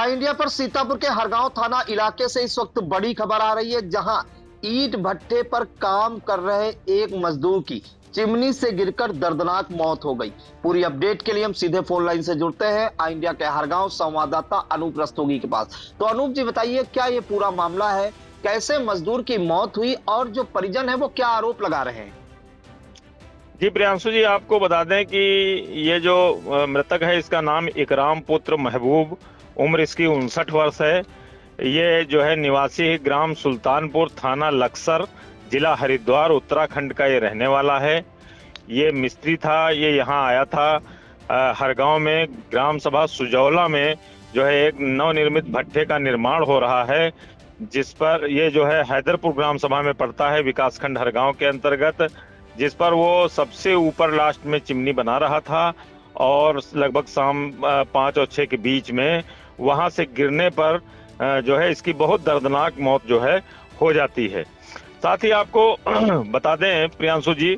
India पर सीतापुर के हरगांव थाना इलाके से इस वक्त बड़ी खबर आ रही है, जहां ईंट भट्टे पर काम कर रहे एक मजदूर की चिमनी से गिरकर दर्दनाक मौत हो गई। पूरी अपडेट के लिए हम सीधे फोन लाइन से जुड़ते हैं इंडिया के हरगांव संवाददाता अनूप रस्तोगी के पास। तो अनूप जी बताइए, क्या ये पूरा मामला है, कैसे मजदूर की मौत हुई और जो परिजन है वो क्या आरोप लगा रहे हैं? जी प्रियांशु जी, आपको बता दें कि ये जो मृतक है इसका नाम इकराम पुत्र महबूब, उम्र इसकी 59 वर्ष है। ये जो है निवासी ग्राम सुल्तानपुर, थाना लक्सर, जिला हरिद्वार, उत्तराखंड का ये रहने वाला है। ये मिस्त्री था, ये यहाँ आया था। हरगांव में ग्राम सभा सुजौला में जो है एक नवनिर्मित भट्टे का निर्माण हो रहा है, जिस पर ये जो है हैदरपुर ग्राम सभा में पड़ता है, विकासखंड हरगांव के अंतर्गत, जिस पर वो सबसे ऊपर लास्ट में चिमनी बना रहा था और लगभग शाम 5 और 6 के बीच में वहां से गिरने पर जो है इसकी बहुत दर्दनाक मौत जो है हो जाती है। साथ ही आपको बता दें प्रियांशु जी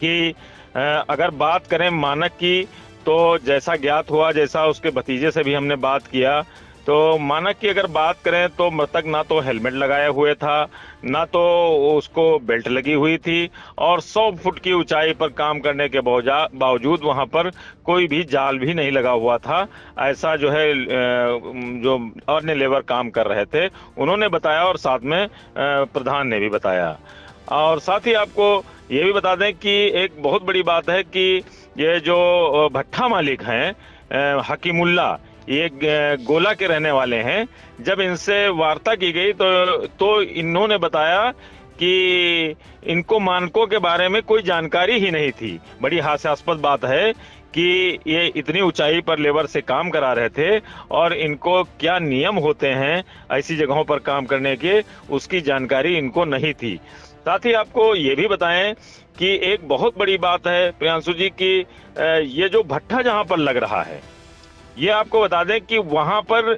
कि अगर बात करें मानक की, तो जैसा ज्ञात हुआ, जैसा उसके भतीजे से भी हमने बात किया, तो मानक की अगर बात करें तो मृतक ना तो हेलमेट लगाए हुए था, ना तो उसको बेल्ट लगी हुई थी, और 100 फुट की ऊंचाई पर काम करने के बावजूद वहां पर कोई भी जाल भी नहीं लगा हुआ था। ऐसा जो है जो अन्य लेबर काम कर रहे थे उन्होंने बताया, और साथ में प्रधान ने भी बताया। और साथ ही आपको ये भी बता दें कि एक बहुत बड़ी बात है कि ये जो भट्ठा मालिक हैं हकीमुल्ला, ये गोला के रहने वाले हैं। जब इनसे वार्ता की गई तो इन्होंने बताया कि इनको मानकों के बारे में कोई जानकारी ही नहीं थी। बड़ी हास्यास्पद बात है कि ये इतनी ऊंचाई पर लेबर से काम करा रहे थे और इनको क्या नियम होते हैं ऐसी जगहों पर काम करने के, उसकी जानकारी इनको नहीं थी। साथ ही आपको ये भी बताएं कि एक बहुत बड़ी बात है प्रियांशु जी की ये जो भट्ठा जहां पर लग रहा है, ये आपको बता दें कि वहां पर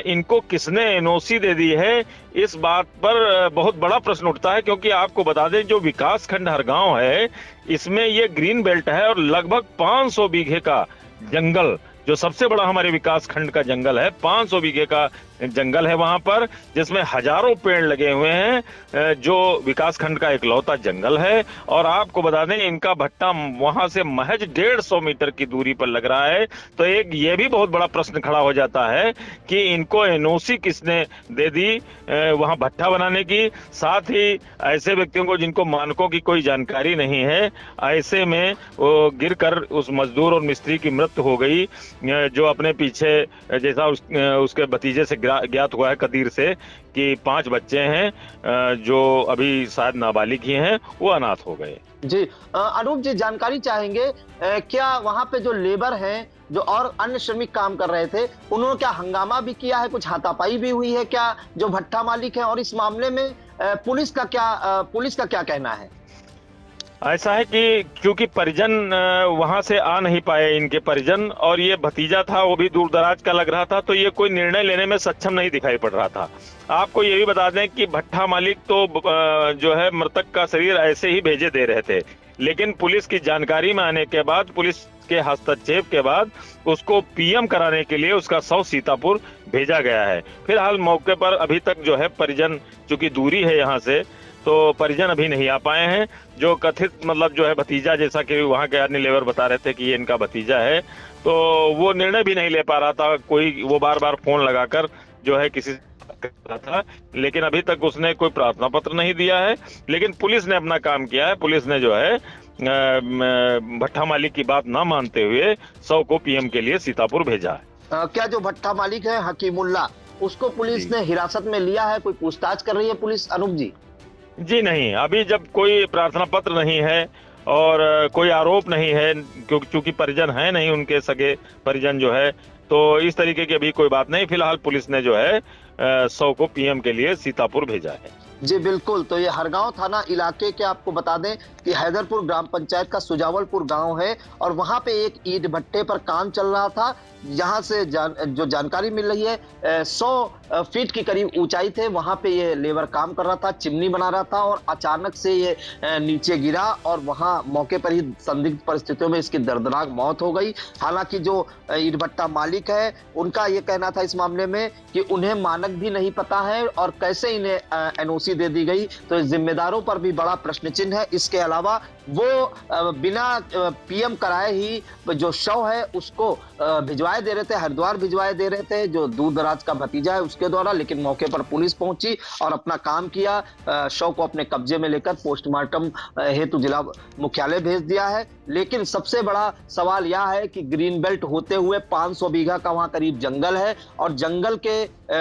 इनको किसने एनओसी दे दी है, इस बात पर बहुत बड़ा प्रश्न उठता है। क्योंकि आपको बता दें जो विकास खंड हरगांव है, इसमें ये ग्रीन बेल्ट है और लगभग 500 बीघे का जंगल, जो सबसे बड़ा हमारे विकास खंड का जंगल है, 500 बीघे का जंगल है वहां पर, जिसमें हजारों पेड़ लगे हुए हैं, जो विकास खंड का इकलौता जंगल है। और आपको बता दें इनका भट्टा वहां से महज 150 मीटर की दूरी पर लग रहा है। तो एक ये भी बहुत बड़ा प्रश्न खड़ा हो जाता है कि इनको एनओसी किसने दे दी वहां भट्टा बनाने की। साथ ही ऐसे व्यक्तियों को जिनको मानकों की कोई जानकारी नहीं है, ऐसे में वो गिरकर उस मजदूर और मिस्त्री की मृत्यु हो गई, जो अपने पीछे जैसा उसके भतीजे से ज्ञात हुआ है कदीर से कि 5 बच्चे हैं जो अभी शायद नाबालिग ही हैं, वो अनाथ हो गए। जी अनूप जी, जानकारी चाहेंगे क्या वहां पे जो लेबर हैं, जो और अन्य श्रमिक काम कर रहे थे, उन्होंने क्या हंगामा भी किया है, कुछ हाथापाई भी हुई है क्या जो भट्ठा मालिक है? और इस मामले में पुलिस का क्या कहना है? ऐसा है कि क्योंकि परिजन वहां से आ नहीं पाए, इनके परिजन, और ये भतीजा था वो भी दूर दराज का लग रहा था, तो ये कोई निर्णय लेने में सक्षम नहीं दिखाई पड़ रहा था। आपको ये भी बता दें कि भट्ठा मालिक तो जो है मृतक का शरीर ऐसे ही भेजे दे रहे थे, लेकिन पुलिस की जानकारी में आने के बाद, पुलिस के हस्तक्षेप के बाद उसको पीएम कराने के लिए उसका शव सीतापुर भेजा गया है। फिलहाल मौके पर अभी तक जो है परिजन, चूंकि दूरी है यहाँ से, तो परिजन अभी नहीं आ पाए हैं। जो कथित मतलब जो है भतीजा, जैसा कि वहां के अन्य लेबर बता रहे थे कि ये इनका भतीजा है, तो वो निर्णय भी नहीं ले पा रहा था कोई, वो बार बार फोन लगाकर जो है किसी कर रहा था, लेकिन अभी तक उसने कोई प्रार्थना पत्र नहीं दिया है। लेकिन पुलिस ने अपना काम किया है, पुलिस ने जो है भट्ठा मालिक की बात ना मानते हुए शव को पीएम के लिए सीतापुर भेजा है। क्या जो भट्ठा मालिक है हकीमुल्ला, उसको पुलिस ने हिरासत में लिया है? कोई पूछताछ कर रही है पुलिस अनूप जी? जी नहीं, अभी जब कोई प्रार्थना पत्र नहीं है और कोई आरोप नहीं है, क्योंकि परिजन है नहीं, उनके सगे परिजन जो है, तो इस तरीके की अभी कोई बात नहीं। फिलहाल पुलिस ने जो है 100 को पीएम के लिए सीतापुर भेजा है। जी बिल्कुल, तो ये हरगांव थाना इलाके के आपको बता दें कि हैदरपुर ग्राम पंचायत का सुजावलपुर गांव है, और वहां पे एक ईंट भट्टे पर काम चल रहा था। यहाँ से जो जानकारी मिल रही है 100 फीट की करीब ऊंचाई थे, वहां पे ये लेबर काम कर रहा था, चिमनी बना रहा था और अचानक से ये नीचे गिरा और वहां मौके पर ही संदिग्ध परिस्थितियों में इसकी दर्दनाक मौत हो गई। हालांकि जो ईंट भट्टा मालिक है उनका ये कहना था इस मामले में कि उन्हें मानक भी नहीं पता है और कैसे इन्हें एनओसी दे दी गई, तो इस जिम्मेदारों पर भी बड़ा प्रश्न चिन्ह है। इसके अलावा वो बिना पीएम कराए ही जो शव है उसको भिजवाए दे रहे थे, हरिद्वार भिजवाए दे रहे थे, जो दूर दराज का भतीजा है उसके द्वारा, लेकिन मौके पर पुलिस पहुंची और अपना काम किया, शव को अपने कब्जे में लेकर पोस्टमार्टम हेतु जिला मुख्यालय भेज दिया है। लेकिन सबसे बड़ा सवाल यह है कि ग्रीन बेल्ट होते हुए 500 बीघा का वहां करीब जंगल है और जंगल के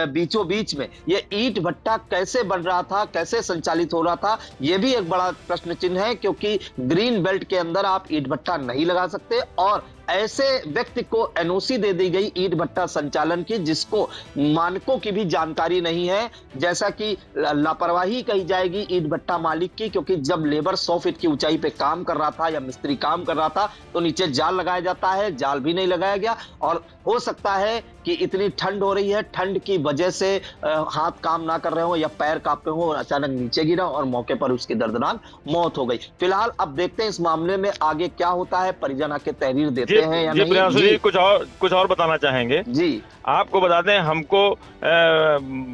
बीचों बीच में ये ईंट भट्टा कैसे बन रहा था, कैसे संचालित हो रहा था, यह भी एक बड़ा प्रश्न चिन्ह है, क्योंकि ग्रीन बेल्ट के अंदर आप ईंट भट्टा नहीं लगा सकते और ऐसे व्यक्ति को एनओसी दे दी गई ईंट भट्टा संचालन की जिसको मानकों की भी जानकारी नहीं है, जैसा कि लापरवाही कही जाएगी ईंट भट्टा मालिक की, क्योंकि जब लेबर 100 फीट की ऊंचाई पे काम कर रहा था या मिस्त्री काम कर रहा था तो नीचे जाल लगाया जाता है, जाल भी नहीं लगाया गया और हो सकता है कि इतनी ठंड हो रही है, ठंड की वजह से हाथ काम ना कर रहे हो या पैर कांपे हो और अचानक नीचे गिरा और मौके पर उसकी दर्दनाक मौत हो गई। फिलहाल अब देखते हैं इस मामले में आगे क्या होता है, परिजन आके तहरीर देते हैं या जी नहीं। प्रियांशु जी कुछ और बताना चाहेंगे? जी आपको बता दें, हमको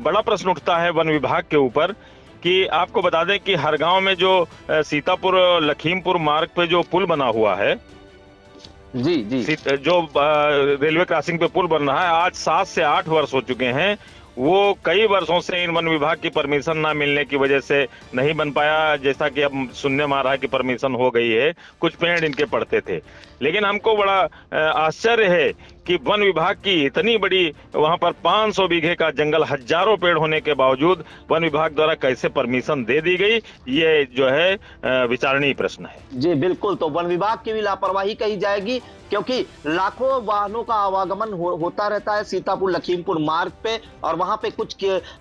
बड़ा प्रश्न उठता है वन विभाग के ऊपर कि आपको बता दें कि हर गांव में जो सीतापुर लखीमपुर मार्ग पे जो पुल बना हुआ है, जी जी जो रेलवे क्रॉसिंग पे पुल बन रहा है, आज 7 से 8 वर्ष हो चुके हैं। वो कई वर्षों से इन वन विभाग की परमिशन ना मिलने की वजह से नहीं बन पाया, जैसा कि अब सुनने में आ रहा है कि परमिशन हो गई है, कुछ पेड़ इनके पड़ते थे। लेकिन हमको बड़ा आश्चर्य है कि वन विभाग की इतनी बड़ी वहां पर 500 बीघे का जंगल, हजारों पेड़ होने के बावजूद वन विभाग द्वारा कैसे परमिशन दे दी गई, ये जो है विचारणीय प्रश्न है। जी बिल्कुल, तो वन विभाग की भी लापरवाही कही जाएगी, क्योंकि लाखों वाहनों का आवागमन होता रहता है सीतापुर लखीमपुर मार्ग पे और वहां पे कुछ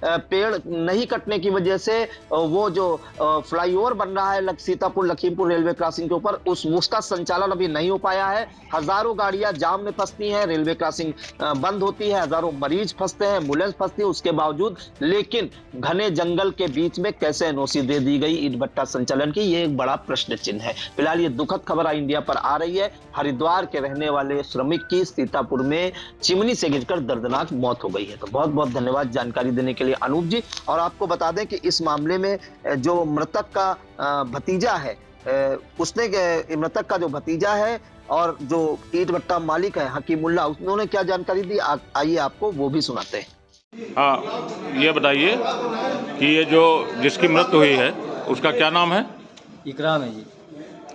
पेड़ नहीं कटने की वजह से वो जो फ्लाईओवर बन रहा है सीतापुर लखीमपुर रेलवे क्रॉसिंग के ऊपर उसका संचालन अभी नहीं हो पाया है। हजारों गाड़ियां जाम में फंसती हैं, रेलवे क्रॉसिंग बंद होती है, हजारों मरीज फंसते हैं, एम्बुलेंस फंसती है उसके बावजूद। लेकिन घने जंगल के बीच में कैसे एनओसी दे दी गई ईंट भट्टा संचालन की, ये एक बड़ा प्रश्न चिन्ह है। फिलहाल ये दुखद खबर इंडिया पर आ रही है। हरिद्वार के रहने वाले श्रमिक की सीतापुर में चिमनी से गिरकर दर्दनाक मौत हो गई है। तो बहुत बहुत धन्यवाद जानकारी देने के लिए अनूप जी। और आपको बता दें कि इस मामले में जो मृतक का भतीजा है, उसने मृतक का जो भतीजा है और जो ईंट भट्टा मालिक है हकीमुल्ला, उन्होंने क्या जानकारी दी, आइए आपको वो भी सुनाते हैं। हाँ, ये बताइए कि ये जो जिसकी मृत्यु हुई है उसका क्या नाम है? इकराम है जी।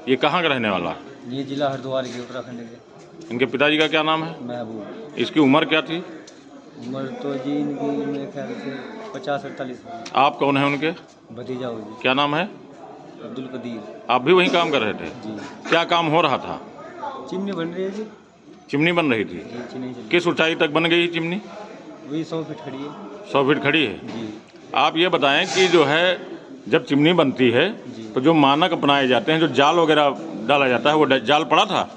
ये कहाँ का रहने वाला है? ये जिला हरिद्वार के, उत्तराखंड के। इनके पिताजी का क्या नाम है? महबूब। इसकी उम्र क्या थी? उम्र तो जी इनकी मेरे ख्याल से 50-48। आप कौन है उनके? भतीजा हो जी। क्या नाम है? अब्दुल कदीर। आप भी वहीं काम कर रहे थे? जी। क्या काम हो रहा था? चिमनी बन रही है जी। चिमनी बन रही थी? जी, चिमनी चल किस ऊंचाई तक बन गई चिमनी? वही 100 फीट खड़ी है 100 फीट खड़ी है। जी। आप ये बताएं कि जो है जब चिमनी बनती है तो जो मानक अपनाए जाते हैं, जो जाल वगैरह डाला जाता है, वो जाल पड़ा था?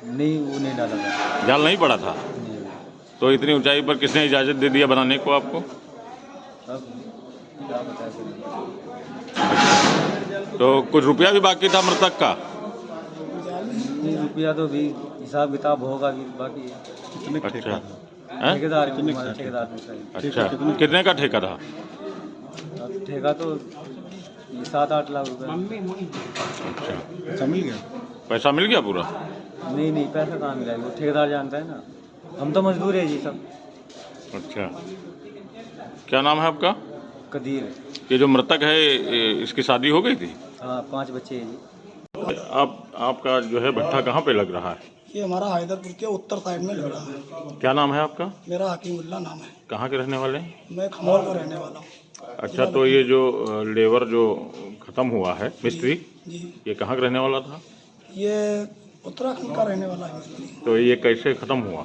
नहीं, वो नहीं डाला था। जाल नहीं पड़ा था? नहीं। तो इतनी ऊंचाई पर किसने इजाज़त दे दिया बनाने को आपको? अब क्या बता सकते। तो कुछ रुपया भी बाकी था मृतक का? रुपया तो भी हिसाब किताब होगा कि बाकी है। अच्छा। हैं? ठेकेदार अच्छा, कितने का ठेका था? ठेका तो 7-8 लाख रुपए। अच्छा, मिल गया? पैसा मिल गया पूरा? नहीं, पैसा कहाँ मिला, वो ठेकेदार जानता है ना, हम तो मजदूर है जी सब। अच्छा, क्या नाम है आपका? कदीर। ये जो मृतक है इसकी शादी हो गई थी? हाँ, 5 बच्चे हैं जी। आपका जो है भट्ठा कहाँ पे लग रहा है? ये हमारा हैदरपुर के उत्तर साइड में लग रहा है। क्या नाम है आपका? मेरा हकीमुल्ला नाम है। कहाँ के रहने वाले हैं? मैं खमौल का रहने वाला हूँ। अच्छा, तो ये जो लेबर जो खत्म हुआ है मिस्त्री, जी, ये कहाँ का रहने वाला था? ये उत्तराखंड का रहने वाला है मिस्त्री। तो ये कैसे खत्म हुआ?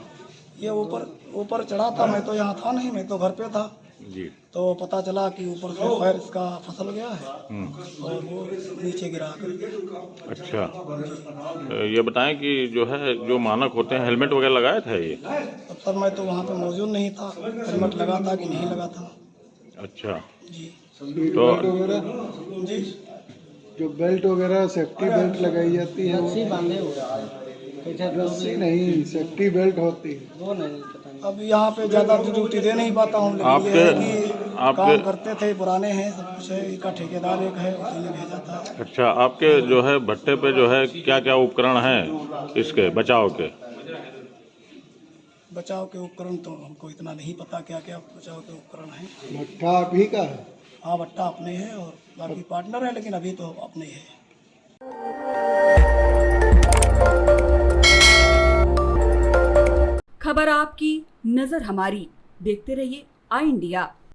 ये ऊपर चढ़ा था, मैं तो यहाँ था नहीं, मैं तो घर पे था। जी। तो पता चला कि ऊपर से फायर इसका फसल गया है और वो नीचे गिरा कर। अच्छा, ये बताएं कि जो है जो मानक होते हैं हेलमेट वगैरह लगाए थे ये? तब तक मैं तो वहाँ पे मौजूद नहीं था, हेलमेट लगा था कि नहीं लगा था। अच्छा, जी तो जी जो बेल्ट वगैरह सेफ्टी बेल्ट लगाई जाती है रस्सी नहीं, सेफ्टी बेल्ट होती है। अब यहाँ पे ज़्यादा ड्यूटी दे नहीं पाता हूँ, लेकिन ये है कि काम करते थे, पुराने हैं, सब कुछ है, इसका ठेकेदार एक है, उसी ने भेजा था। अच्छा, आपके जो है भट्टे पे जो है क्या क्या उपकरण हैं इसके बचाव के? बचाव के उपकरण तो हमको इतना नहीं पता क्या क्या बचाव के उपकरण हैं। भट्ठा आप ही का है? हाँ, भट्टा अपने है और बाकी पार्टनर है, लेकिन अभी तो अपने ही है। खबर आपकी, नजर हमारी। देखते रहिए आई इंडिया।